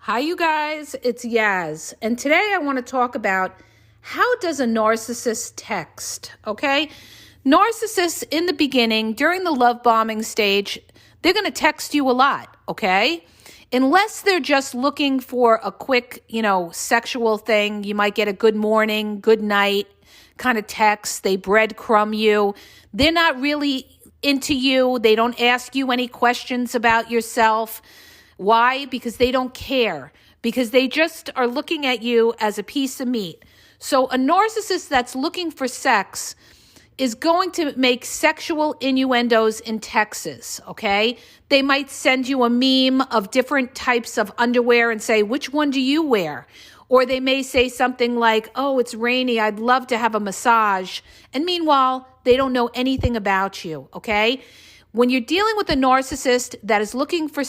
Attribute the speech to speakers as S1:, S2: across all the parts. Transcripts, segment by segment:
S1: Hi, you guys. It's Yaz. And today I want to talk about how does a narcissist text, okay? Narcissists in the beginning, during the love bombing stage, they're going to text you a lot, okay? Unless they're just looking for a quick, sexual thing. You might get a good morning, good night kind of text. They breadcrumb you. They're not really into you. They don't ask you any questions about yourself. Why? Because they don't care. Because they just are looking at you as a piece of meat. So a narcissist that's looking for sex is going to make sexual innuendos in texts, okay? They might send you a meme of different types of underwear and say, which one do you wear? Or they may say something like, oh, it's rainy, I'd love to have a massage. And meanwhile, they don't know anything about you, okay? When you're dealing with a narcissist that is looking for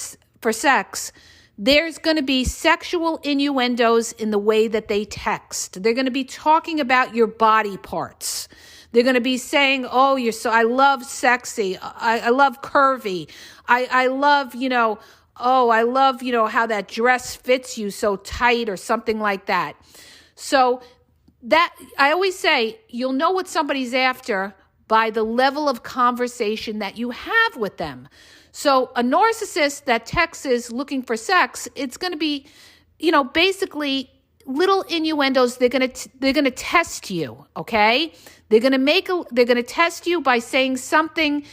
S1: sex, there's going to be sexual innuendos in the way that they text. They're going to be talking about your body parts. They're going to be saying, oh, I love sexy. I love curvy. I love, I love, how that dress fits you so tight or something like that. So that, I always say, you'll know what somebody's after by the level of conversation that you have with them. So a narcissist that texts is looking for sex, it's going to be, basically little innuendos. They're going to test you, okay? They're going to test you by saying something,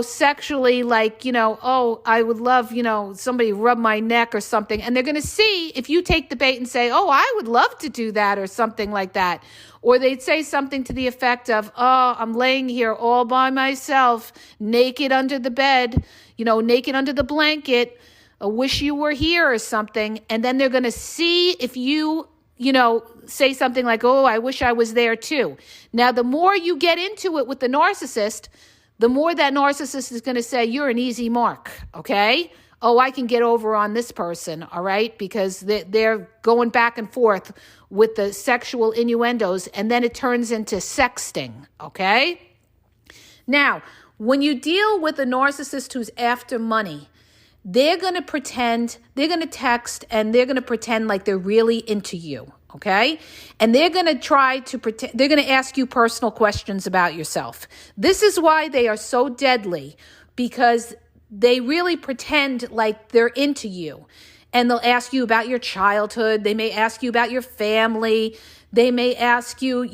S1: sexually like, oh, I would love, somebody rub my neck or something. And they're going to see if you take the bait and say, oh, I would love to do that or something like that. Or they'd say something to the effect of, oh, I'm laying here all by myself, naked under the bed, naked under the blanket. I wish you were here or something. And then they're going to see if you, say something like, oh, I wish I was there too. Now, the more you get into it with the narcissist, the more that narcissist is going to say, you're an easy mark, okay? Oh, I can get over on this person, all right? Because they're going back and forth with the sexual innuendos, and then it turns into sexting, okay? Now, when you deal with a narcissist who's after money, they're going to text, and they're going to pretend like they're really into you, okay? And they're going to ask you personal questions about yourself. This is why they are so deadly, because they really pretend like they're into you. And they'll ask you about your childhood. They may ask you about your family. They may ask you,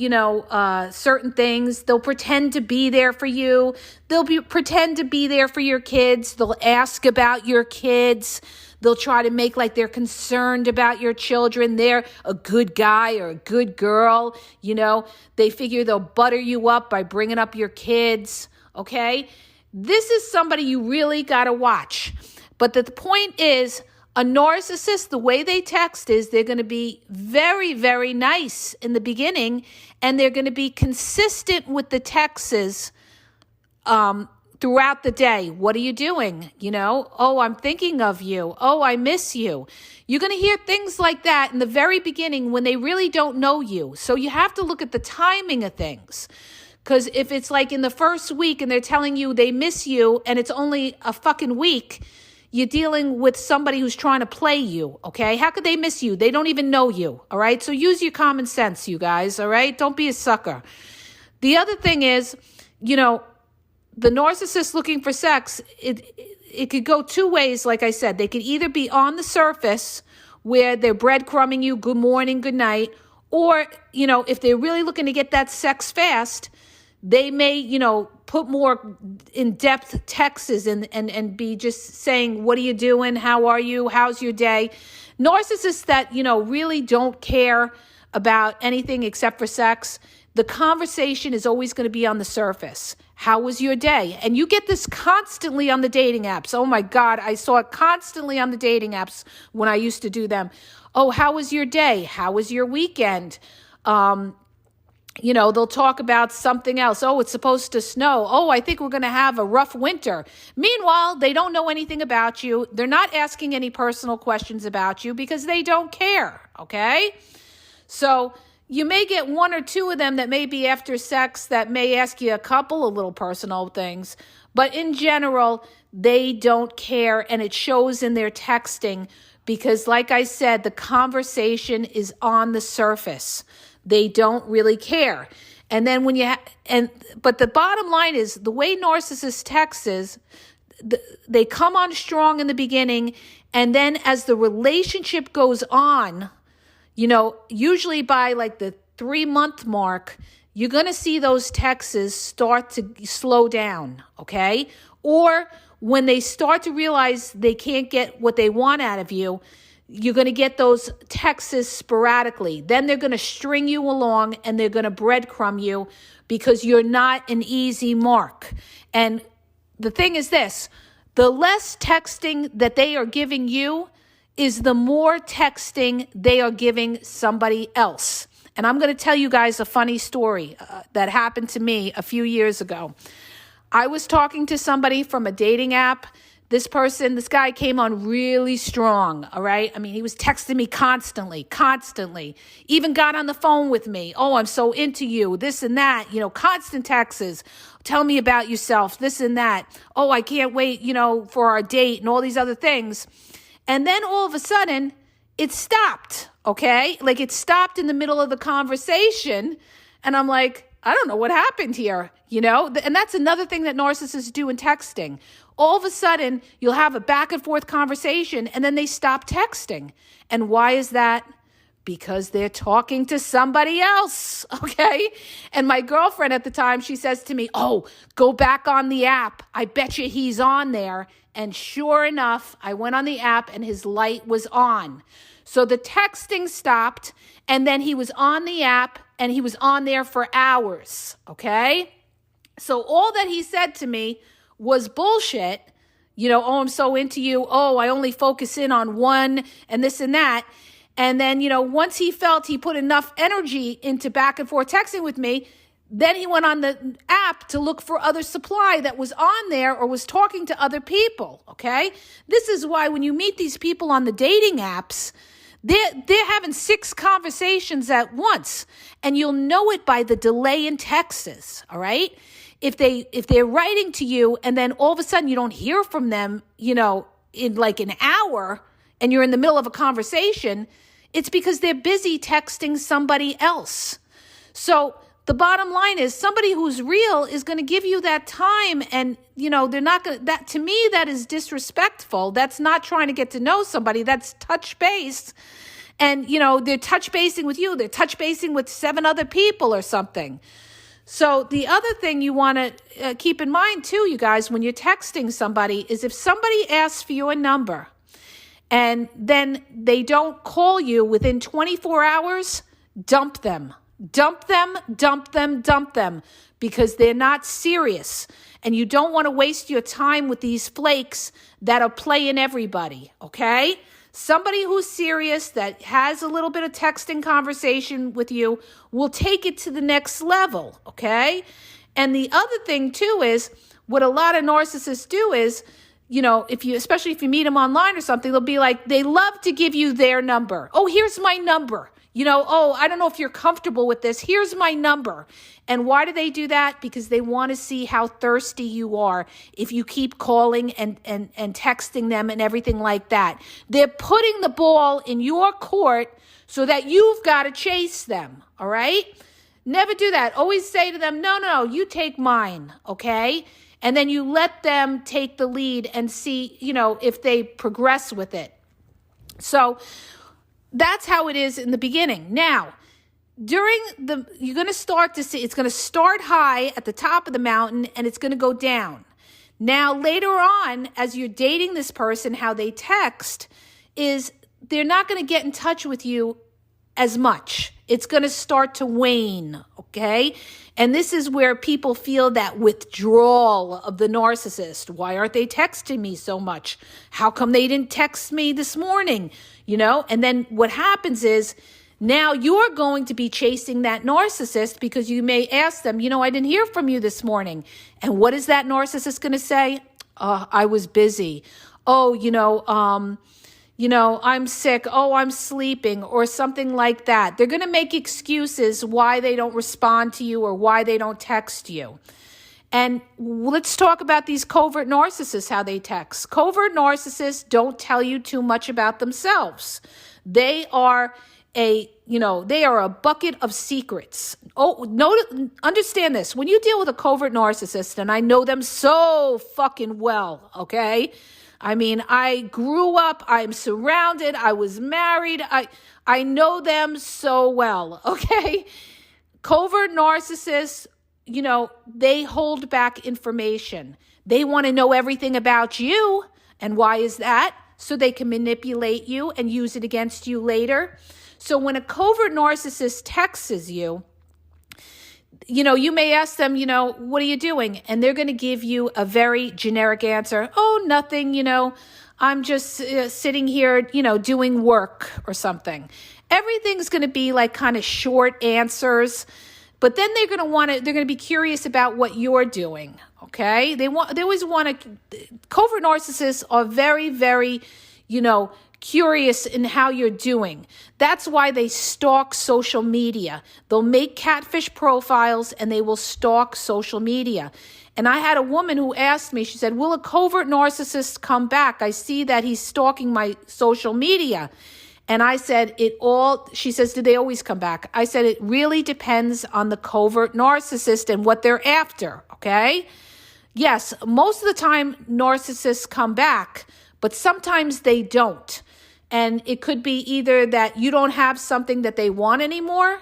S1: certain things. They'll pretend to be there for you. Pretend to be there for your kids. They'll ask about your kids. They'll try to make like they're concerned about your children. They're a good guy or a good girl. They figure they'll butter you up by bringing up your kids. Okay? This is somebody you really got to watch. But the point is, a narcissist, the way they text is they're going to be very, very nice in the beginning, and they're going to be consistent with the texts throughout the day. What are you doing? Oh, I'm thinking of you. Oh, I miss you. You're going to hear things like that in the very beginning when they really don't know you. So you have to look at the timing of things. Because if it's like in the first week and they're telling you they miss you and it's only a fucking week, you're dealing with somebody who's trying to play you, okay? How could they miss you? They don't even know you, all right? So use your common sense, you guys, all right? Don't be a sucker. The other thing is, the narcissist looking for sex, it could go two ways, like I said. They could either be on the surface where they're breadcrumbing you, good morning, good night, or, if they're really looking to get that sex fast, they may, put more in-depth texts and be just saying, what are you doing? How are you? How's your day? Narcissists that, really don't care about anything except for sex, the conversation is always going to be on the surface. How was your day? And you get this constantly on the dating apps. Oh my God, I saw it constantly on the dating apps when I used to do them. Oh, how was your day? How was your weekend? They'll talk about something else. Oh, it's supposed to snow. Oh, I think we're going to have a rough winter. Meanwhile, they don't know anything about you. They're not asking any personal questions about you because they don't care, okay? So you may get one or two of them that may be after sex that may ask you a couple of little personal things. But in general, they don't care, and it shows in their texting because like I said, the conversation is on the surface. They don't really care. And then when but the bottom line is the way narcissists text is they come on strong in the beginning. And then as the relationship goes on, usually by like the 3-month mark, you're going to see those texts start to slow down. Okay. Or when they start to realize they can't get what they want out of you, you're going to get those texts sporadically. Then they're going to string you along and they're going to breadcrumb you because you're not an easy mark. And the thing is this, the less texting that they are giving you is the more texting they are giving somebody else. And I'm going to tell you guys a funny story that happened to me a few years ago. I was talking to somebody from a dating app. This guy came on really strong, all right? I mean, he was texting me constantly, even got on the phone with me. Oh, I'm so into you, this and that, constant texts. Tell me about yourself, this and that. Oh, I can't wait, for our date and all these other things. And then all of a sudden, it stopped, okay? Like it stopped in the middle of the conversation. And I'm like, I don't know what happened here, And that's another thing that narcissists do in texting. All of a sudden, you'll have a back and forth conversation and then they stop texting. And why is that? Because they're talking to somebody else, okay? And my girlfriend at the time, she says to me, oh, go back on the app. I bet you he's on there. And sure enough, I went on the app and his light was on. So the texting stopped and then he was on the app and he was on there for hours, okay? So all that he said to me was bullshit. Oh, I'm so into you. Oh, I only focus in on one and this and that. And then, once he felt he put enough energy into back and forth texting with me, then he went on the app to look for other supply that was on there or was talking to other people, okay? This is why when you meet these people on the dating apps, they're having 6 conversations at once, and you'll know it by the delay in texts, all right? If they're writing to you and then all of a sudden you don't hear from them, in like an hour and you're in the middle of a conversation, it's because they're busy texting somebody else. So the bottom line is somebody who's real is going to give you that time and, they're not going to, that to me, that is disrespectful. That's not trying to get to know somebody. That's touch base. And, they're touch basing with you. They're touch basing with 7 other people or something. So the other thing you want to keep in mind too, you guys, when you're texting somebody is if somebody asks for your number and then they don't call you within 24 hours, dump them. Dump them because they're not serious. And you don't want to waste your time with these flakes that are playing everybody, okay? Somebody who's serious, that has a little bit of texting conversation with you, will take it to the next level, okay? And the other thing too is, what a lot of narcissists do is, especially if you meet them online or something, they'll be like, they love to give you their number. Oh, here's my number. Oh, I don't know if you're comfortable with this. Here's my number. And why do they do that? Because they want to see how thirsty you are if you keep calling and texting them and everything like that. They're putting the ball in your court so that you've got to chase them, all right? Never do that. Always say to them, no, you take mine, okay? And then you let them take the lead and see, if they progress with it. So that's how it is in the beginning. Now, you're going to start to see, it's going to start high at the top of the mountain and it's going to go down. Now, later on, as you're dating this person, how they text is they're not going to get in touch with you as much. It's going to start to wane, okay? And this is where people feel that withdrawal of the narcissist. Why aren't they texting me so much? How come they didn't text me this morning? And then what happens is now you're going to be chasing that narcissist because you may ask them, I didn't hear from you this morning. And what is that narcissist going to say? I was busy. Oh, I'm sick. Oh, I'm sleeping or something like that. They're going to make excuses why they don't respond to you or why they don't text you. And let's talk about these covert narcissists, how they text. Covert narcissists don't tell you too much about themselves. They are they are a bucket of secrets. Understand this. When you deal with a covert narcissist, and I know them so fucking well, okay? I mean, I grew up, I'm surrounded, I was married, I know them so well, okay? Covert narcissists, they hold back information. They want to know everything about you. And why is that? So they can manipulate you and use it against you later. So when a covert narcissist texts you, you may ask them, what are you doing? And they're going to give you a very generic answer. Oh, nothing, I'm just sitting here, doing work or something. Everything's going to be like kind of short answers. But then they're going to be curious about what you're doing. Okay. They always want to, covert narcissists are very, very, curious in how you're doing. That's why they stalk social media. They'll make catfish profiles and they will stalk social media. And I had a woman who asked me, she said, will a covert narcissist come back? I see that he's stalking my social media. And I said, she says, do they always come back? I said, it really depends on the covert narcissist and what they're after, okay? Yes, most of the time narcissists come back, but sometimes they don't. And it could be either that you don't have something that they want anymore,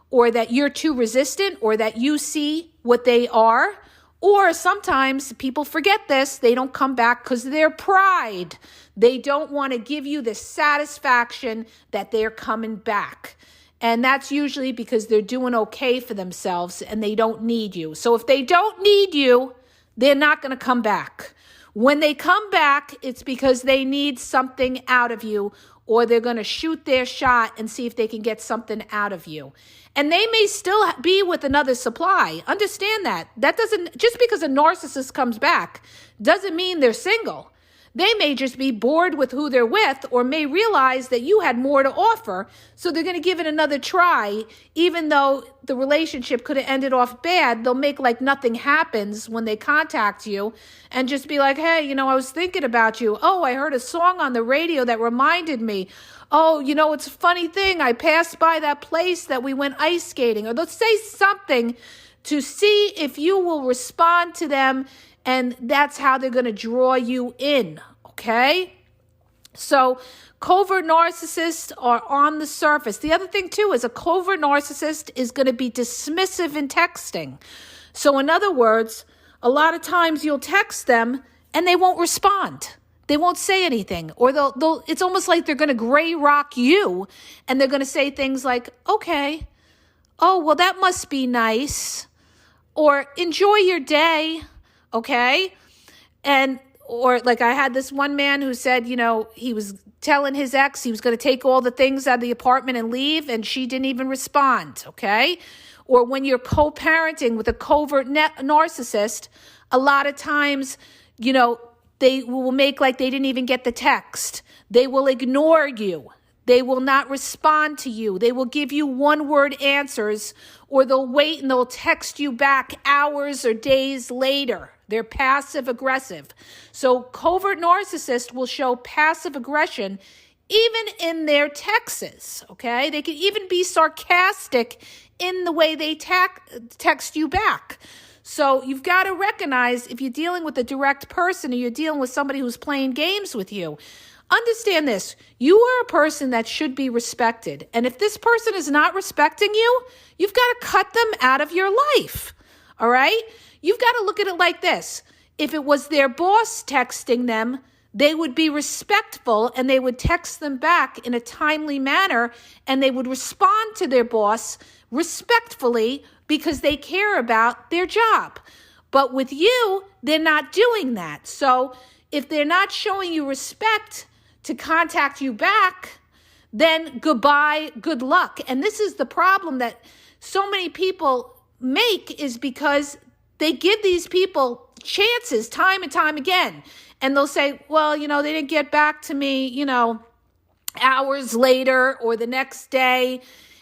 S1: or that you're too resistant, or that you see what they are. Or sometimes people forget this. They don't come back because of their pride. They don't want to give you the satisfaction that they're coming back. And that's usually because they're doing okay for themselves and they don't need you. So if they don't need you, they're not going to come back. When they come back, it's because they need something out of you, or they're going to shoot their shot and see if they can get something out of you. And they may still be with another supply. Understand that. That doesn't, just because a narcissist comes back doesn't mean they're single. They may just be bored with who they're with, or may realize that you had more to offer. So they're going to give it another try, even though the relationship could have ended off bad. They'll make like nothing happens when they contact you and just be like, hey, I was thinking about you. Oh, I heard a song on the radio that reminded me. Oh, it's a funny thing. I passed by that place that we went ice skating. Or they'll say something to see if you will respond to them. And that's how they're going to draw you in, okay? So covert narcissists are on the surface. The other thing, too, is a covert narcissist is going to be dismissive in texting. So in other words, a lot of times you'll text them and they won't respond. They won't say anything. Or they'll it's almost like they're going to gray rock you, and they're going to say things like, okay, oh, well, that must be nice. Or enjoy your day. Okay. Or like I had this one man who said, he was telling his ex he was going to take all the things out of the apartment and leave, and she didn't even respond. Okay. Or when you're co-parenting with a covert narcissist, a lot of times, they will make like they didn't even get the text. They will ignore you. They will not respond to you. They will give you one-word answers, or they'll wait and they'll text you back hours or days later. They're passive aggressive. So covert narcissists will show passive aggression even in their texts, okay? They can even be sarcastic in the way they text you back. So you've got to recognize if you're dealing with a direct person or you're dealing with somebody who's playing games with you. Understand this, you are a person that should be respected. And if this person is not respecting you, you've got to cut them out of your life, all right? You've got to look at it like this. If it was their boss texting them, they would be respectful and they would text them back in a timely manner, and they would respond to their boss respectfully because they care about their job. But with you, they're not doing that. So if they're not showing you respect to contact you back, then goodbye, good luck. And this is the problem that so many people make, is because they give these people chances time and time again. And they'll say, well, they didn't get back to me, hours later or the next day.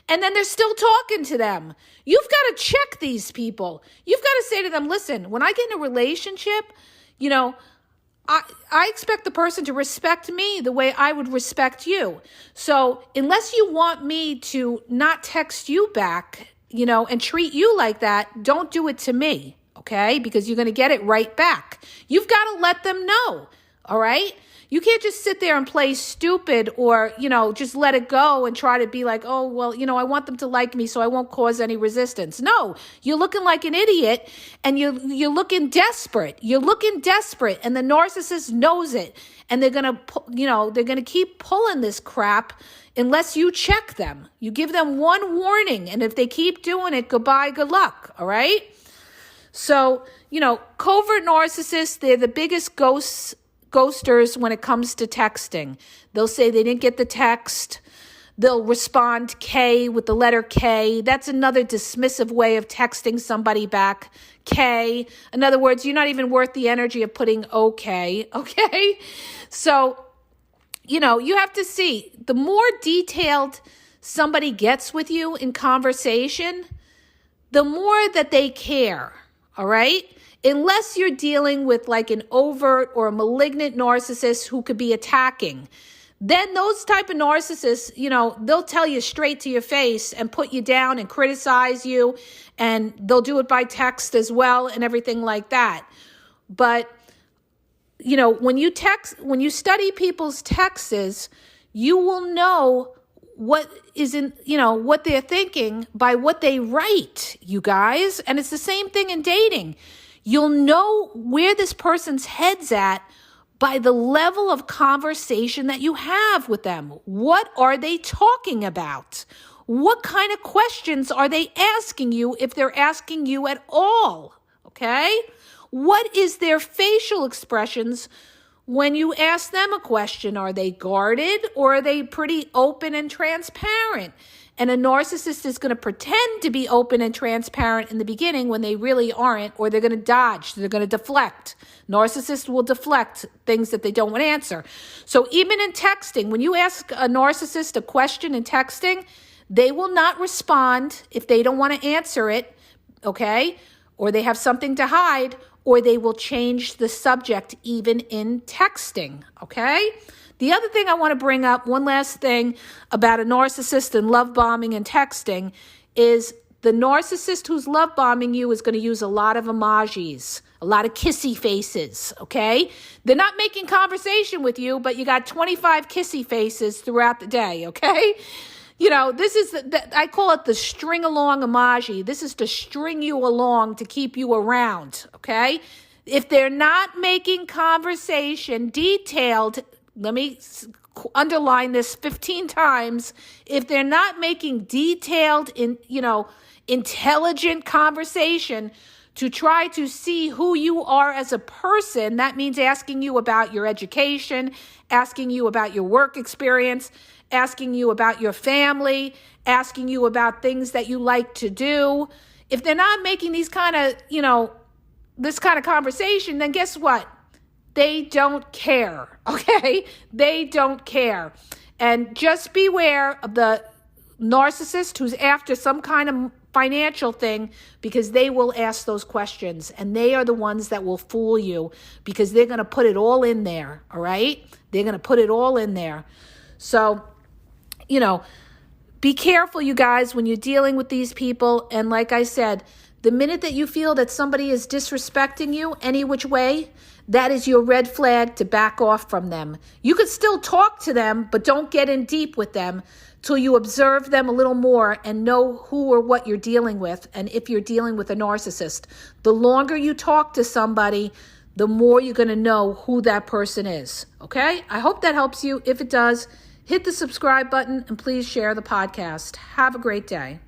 S1: And then they're still talking to them. You've got to check these people. You've got to say to them, listen, when I get in a relationship, I expect the person to respect me the way I would respect you. So unless you want me to not text you back, and treat you like that, don't do it to me, okay? Because you're going to get it right back. You've got to let them know, all right? You can't just sit there and play stupid or, just let it go and try to be like, oh, well, I want them to like me so I won't cause any resistance. No, you're looking like an idiot and you're looking desperate. You're looking desperate and the narcissist knows it. And they're going to keep pulling this crap unless you check them. You give them one warning. And if they keep doing it, goodbye, good luck. All right. So, covert narcissists, they're the biggest ghosters when it comes to texting. They'll say they didn't get the text. They'll respond K with the letter K. That's another dismissive way of texting somebody back. K. In other words, you're not even worth the energy of putting okay. Okay? So, you have to see, the more detailed somebody gets with you in conversation, the more that they care. All right? Unless you're dealing with like an overt or a malignant narcissist who could be attacking, then those type of narcissists, they'll tell you straight to your face and put you down and criticize you, and they'll do it by text as well and everything like that. But, when you study people's texts, you will know what what they're thinking by what they write, you guys. And it's the same thing in dating. You'll know where this person's head's at by the level of conversation that you have with them. What are they talking about? What kind of questions are they asking you if they're asking you at all? Okay? What is their facial expressions when you ask them a question? Are they guarded or are they pretty open and transparent? And a narcissist is going to pretend to be open and transparent in the beginning when they really aren't, or they're going to dodge, they're going to deflect. Narcissists will deflect things that they don't want to answer. So even in texting, when you ask a narcissist a question in texting, they will not respond if they don't want to answer it, okay? Or they have something to hide, or they will change the subject even in texting, okay? The other thing I want to bring up, one last thing about a narcissist and love bombing and texting, is the narcissist who's love bombing you is going to use a lot of emojis, a lot of kissy faces, okay? They're not making conversation with you, but you got 25 kissy faces throughout the day, okay? This is, I call it the string along emoji. This is to string you along to keep you around, okay? If they're not making conversation detailed, let me underline this 15 times. If they're not making detailed, intelligent conversation to try to see who you are as a person, that means asking you about your education, asking you about your work experience, asking you about your family, asking you about things that you like to do. If they're not making these kind of, this kind of conversation, then guess what? They don't care, okay? They don't care. And just beware of the narcissist who's after some kind of financial thing, because they will ask those questions, and they are the ones that will fool you because they're going to put it all in there, all right? They're going to put it all in there. So, be careful, you guys, when you're dealing with these people. And like I said, the minute that you feel that somebody is disrespecting you any which way, that is your red flag to back off from them. You could still talk to them, but don't get in deep with them till you observe them a little more and know who or what you're dealing with. And if you're dealing with a narcissist, the longer you talk to somebody, the more you're going to know who that person is. Okay? I hope that helps you. If it does, hit the subscribe button and please share the podcast. Have a great day.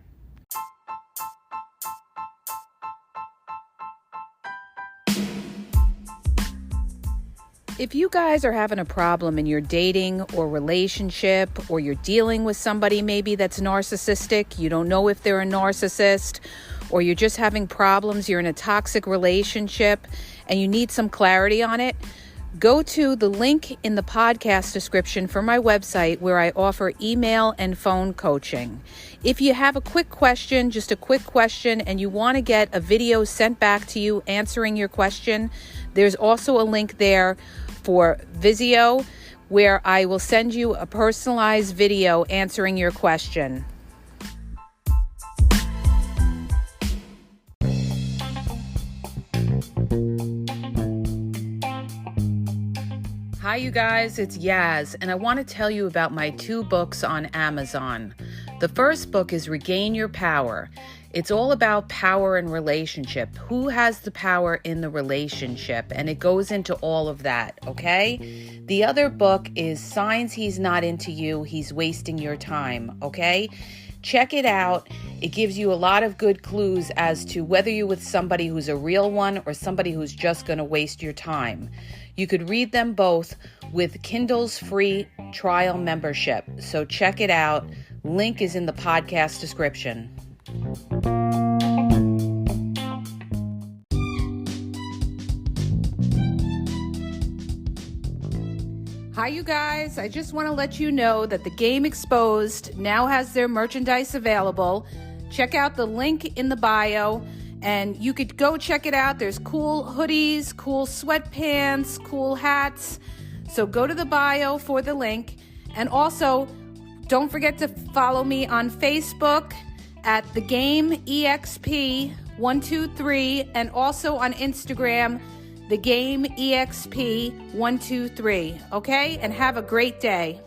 S1: If you guys are having a problem in your dating or relationship, or you're dealing with somebody maybe that's narcissistic, you don't know if they're a narcissist, or you're just having problems, you're in a toxic relationship and you need some clarity on it, Go to the link in the podcast description for my website where I offer email and phone coaching. If you have a quick question, just a quick question, and you want to get a video sent back to you answering your question, there's also a link there for Vizio where I will send you a personalized video answering your question. Hi, you guys, it's Yaz, and I want to tell you about my 2 books on Amazon. The first book is Regain Your Power. It's all about power and relationship. Who has the power in the relationship? And it goes into all of that, okay? The other book is Signs He's Not Into You, He's Wasting Your Time, okay? Check it out. It gives you a lot of good clues as to whether you're with somebody who's a real one or somebody who's just going to waste your time. You could read them both with Kindle's free trial membership. So check it out. Link is in the podcast description. Hi, you guys. I just want to let you know that the Game Exposed now has their merchandise available. Check out the link in the bio, and you could go check it out. There's cool hoodies, cool sweatpants, cool hats. So go to the bio for the link. And also, don't forget to follow me on Facebook at The Game EXP 123, and also on Instagram, The Game EXP 123. Okay? And have a great day.